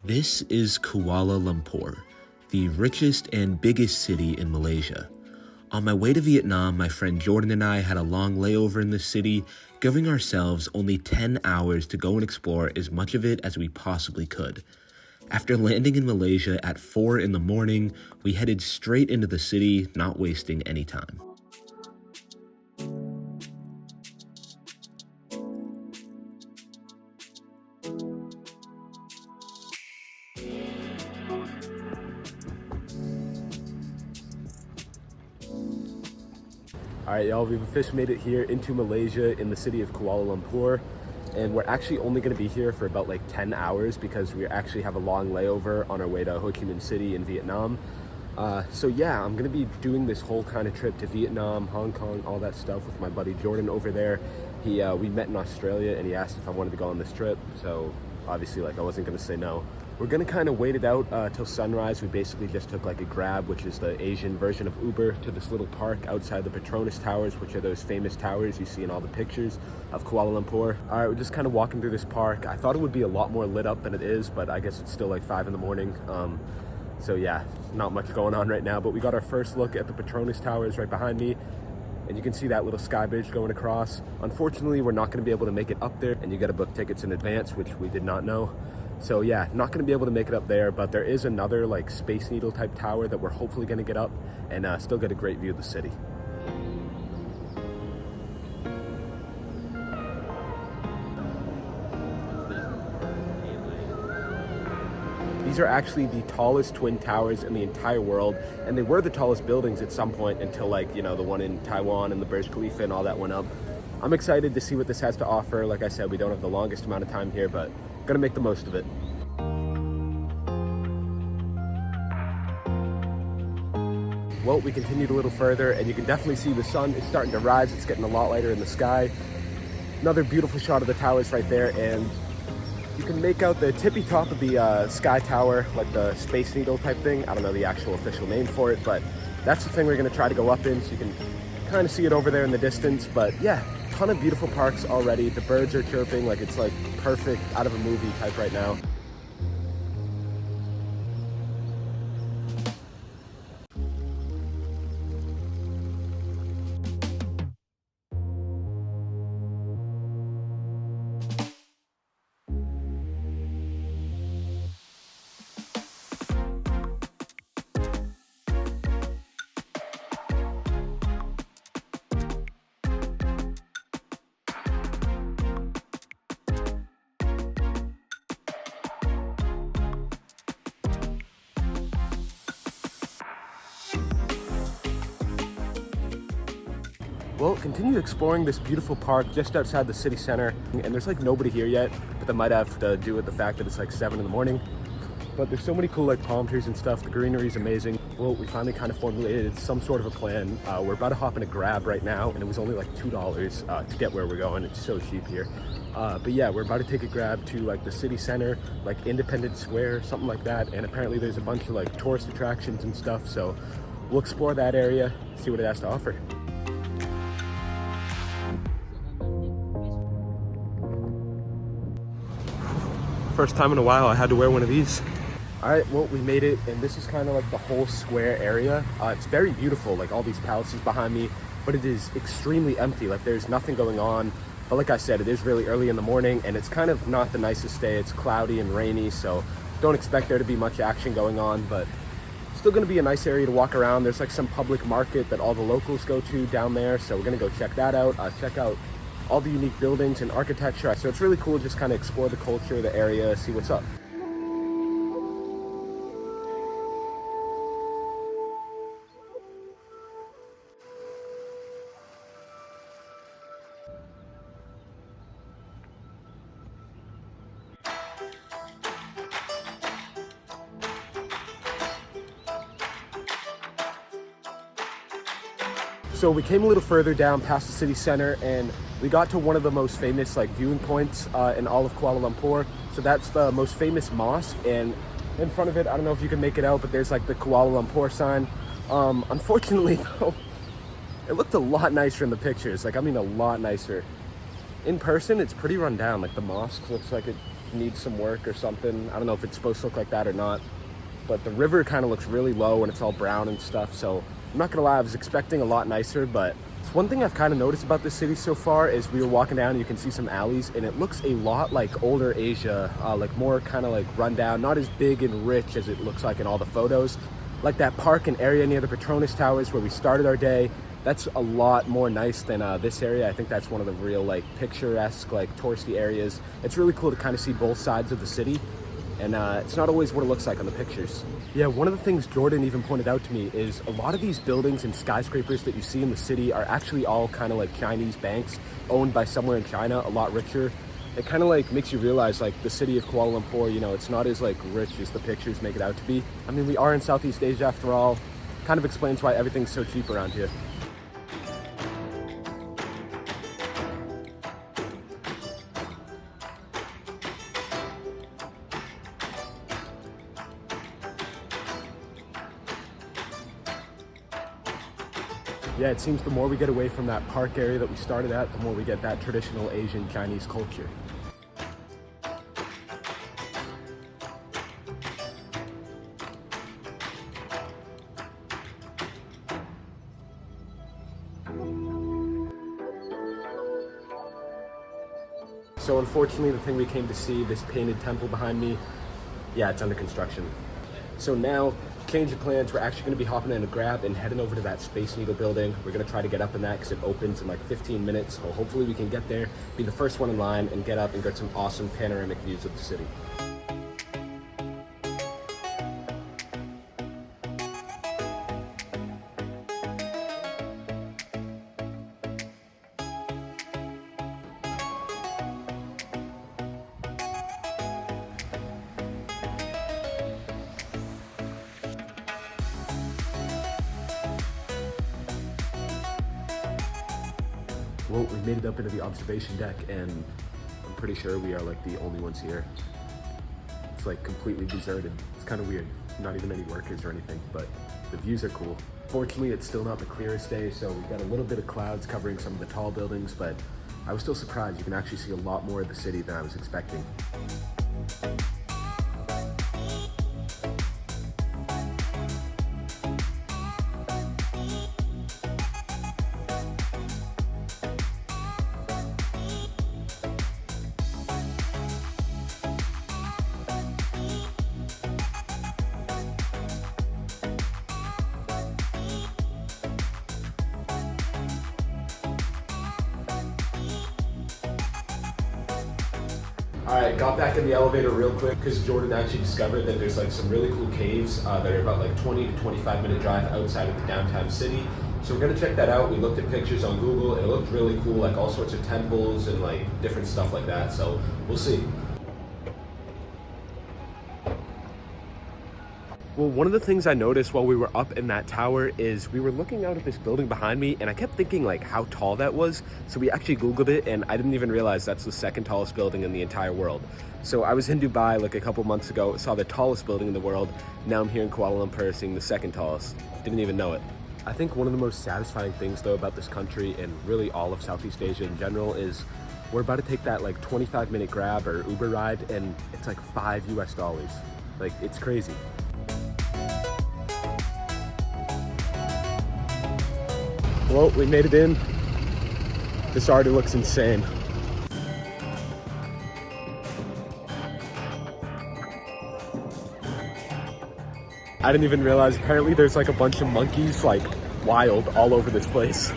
This is Kuala Lumpur, the richest and biggest city in Malaysia. On my way to Vietnam, my friend Jordan and I had a long layover in the city, giving ourselves only 10 hours to go and explore as much of it as we possibly could. After landing in Malaysia at 4 in the morning, we headed straight into the city, not wasting any time. All right, y'all, we've officially made it here into Malaysia in the city of Kuala Lumpur. And we're actually only going to be here for about like 10 hours because we actually have a long layover on our way to Ho Chi Minh City in Vietnam. So yeah, I'm going to be doing this whole kind of trip to Vietnam, Hong Kong, all that stuff with my buddy Jordan over there. We met in Australia and he asked if I wanted to go on this trip. So obviously, like, I wasn't going to say no. We're going to kind of wait it out till sunrise. We basically just took like a Grab, which is the Asian version of Uber, to this little park outside the Petronas Towers, which are those famous towers you see in all the pictures of Kuala Lumpur. All right, we're just kind of walking through this park. I thought it would be a lot more lit up than it is, but I guess it's still like 5 in the morning. So yeah, not much going on right now, but we got our first look at the Petronas Towers right behind me. And you can see that little sky bridge going across. Unfortunately, we're not going to be able to make it up there, and you got to book tickets in advance, which we did not know. So yeah, not going to be able to make it up there, but there is another like Space Needle type tower that we're hopefully going to get up and still get a great view of the city. These are actually the tallest twin towers in the entire world, and they were the tallest buildings at some point until, like, you know, the one in Taiwan and the Burj Khalifa and all that went up. I'm excited to see what this has to offer. Like I said, we don't have the longest amount of time here, but gonna make the most of it. Well, we continued a little further and you can definitely see the sun is starting to rise. It's getting a lot lighter in the sky. Another beautiful shot of the towers right there, and you can make out the tippy top of the sky tower, like the Space Needle type thing. I don't know the actual official name for it, but that's the thing we're gonna try to go up in, so you can kind of see it over there in the distance. But yeah, ton of beautiful parks already. The birds are chirping like it's like perfect out of a movie type right now. Well, continue exploring this beautiful park just outside the city center, and there's like nobody here yet, but that might have to do with the fact that it's like 7 in the morning. But there's so many cool like palm trees and stuff. The greenery is amazing. Well, we finally kind of formulated some sort of a plan. We're about to hop in a Grab right now, and it was only like $2 to get where we're going. It's so cheap here. But yeah, we're about to take a Grab to like the city center, like Independence Square, something like that. And apparently there's a bunch of like tourist attractions and stuff. So we'll explore that area, see what it has to offer. First time in a while I had to wear one of these. All right, well, we made it, and this is kind of like the whole square area. It's very beautiful, like all these palaces behind me, but it is extremely empty. Like there's nothing going on. But like I said, it is really early in the morning, and it's kind of not the nicest day. It's cloudy and rainy, so don't expect there to be much action going on, but still gonna be a nice area to walk around. There's like some public market that all the locals go to down there, so we're gonna go check that out. Check out all the unique buildings and architecture. So it's really cool, just kind of explore the culture, the area, see what's up. So we came a little further down past the city center, and we got to one of the most famous like viewing points in all of Kuala Lumpur. So that's the most famous mosque, and in front of it, I don't know if you can make it out, but there's like the Kuala Lumpur sign. Unfortunately though, it looked a lot nicer in the pictures. Like, I mean, a lot nicer. In person, it's pretty run down. Like the mosque looks like it needs some work or something. I don't know if it's supposed to look like that or not, but the river kind of looks really low and it's all brown and stuff. So I'm not gonna lie, I was expecting a lot nicer, but it's one thing I've kind of noticed about this city so far is we were walking down and you can see some alleys and it looks a lot like older Asia, like more kind of like rundown, not as big and rich as it looks like in all the photos. Like that park and area near the Petronas Towers where we started our day, that's a lot more nice than this area. I think that's one of the real like picturesque, like touristy areas. It's really cool to kind of see both sides of the city, and it's not always what it looks like on the pictures. Yeah, one of the things Jordan even pointed out to me is a lot of these buildings and skyscrapers that you see in the city are actually all kind of like Chinese banks owned by somewhere in China, a lot richer. It kind of like makes you realize like the city of Kuala Lumpur, you know, it's not as like rich as the pictures make it out to be. I mean, we are in Southeast Asia after all. Kind of explains why everything's so cheap around here. Yeah, it seems the more we get away from that park area that we started at, the more we get that traditional Asian Chinese culture. So unfortunately, the thing we came to see, this painted temple behind me, yeah, it's under construction. So now, change of plans, we're actually gonna be hopping in a Grab and heading over to that Space Needle building. We're gonna try to get up in that because it opens in like 15 minutes. So hopefully we can get there, be the first one in line, and get up and get some awesome panoramic views of the city. Well, we made it up into the observation deck, and I'm pretty sure we are like the only ones here. It's like completely deserted. It's kind of weird. Not even any workers or anything, but the views are cool. Fortunately, it's still not the clearest day, so we've got a little bit of clouds covering some of the tall buildings, but I was still surprised. You can actually see a lot more of the city than I was expecting. All right, got back in the elevator real quick because Jordan actually discovered that there's like some really cool caves that are about like 20 to 25 minute drive outside of the downtown city. So we're gonna check that out. We looked at pictures on Google and it looked really cool, like all sorts of temples and like different stuff like that. So we'll see. Well, one of the things I noticed while we were up in that tower is we were looking out at this building behind me and I kept thinking like how tall that was. So we actually Googled it and I didn't even realize that's the second tallest building in the entire world. So I was in Dubai like a couple months ago, saw the tallest building in the world. Now I'm here in Kuala Lumpur seeing the second tallest. Didn't even know it. I think one of the most satisfying things though about this country and really all of Southeast Asia in general is we're about to take that like 25-minute Grab or Uber ride and it's like $5 US. Like it's crazy. Well, we made it in. This already looks insane. I didn't even realize apparently there's like a bunch of monkeys like wild all over this place.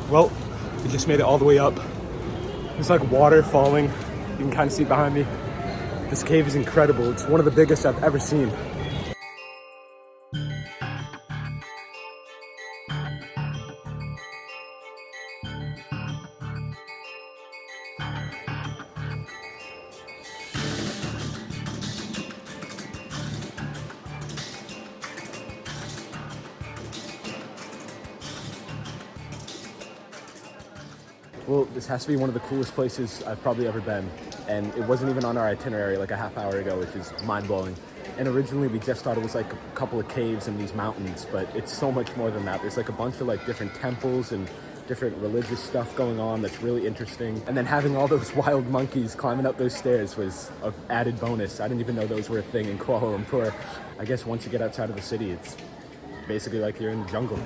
Well, we just made it all the way up. There's like water falling. You can kind of see it behind me. This cave is incredible. It's one of the biggest I've ever seen. Well, this has to be one of the coolest places I've probably ever been. And it wasn't even on our itinerary like a half hour ago, which is mind-blowing. And originally we just thought it was like a couple of caves in these mountains, but it's so much more than that. There's like a bunch of like different temples and different religious stuff going on that's really interesting. And then having all those wild monkeys climbing up those stairs was an added bonus. I didn't even know those were a thing in Kuala Lumpur. I guess once you get outside of the city, it's basically like you're in the jungle.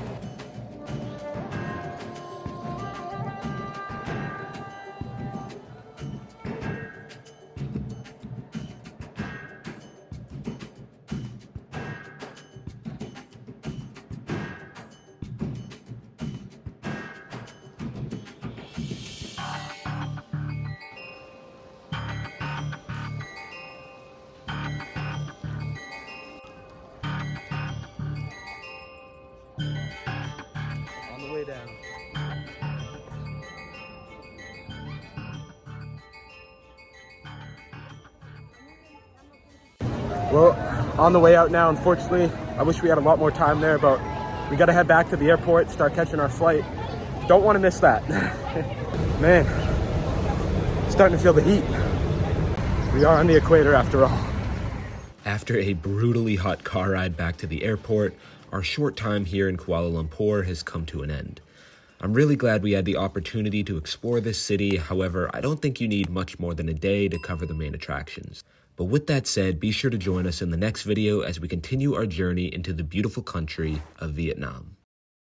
Way down. Well, on the way out now, unfortunately. I wish we had a lot more time there, but we gotta head back to the airport, start catching our flight. Don't want to miss that. Man, starting to feel the heat. We are on the equator after all. After a brutally hot car ride back to the airport, our short time here in Kuala Lumpur has come to an end. I'm really glad we had the opportunity to explore this city. However, I don't think you need much more than a day to cover the main attractions. But with that said, be sure to join us in the next video as we continue our journey into the beautiful country of Vietnam.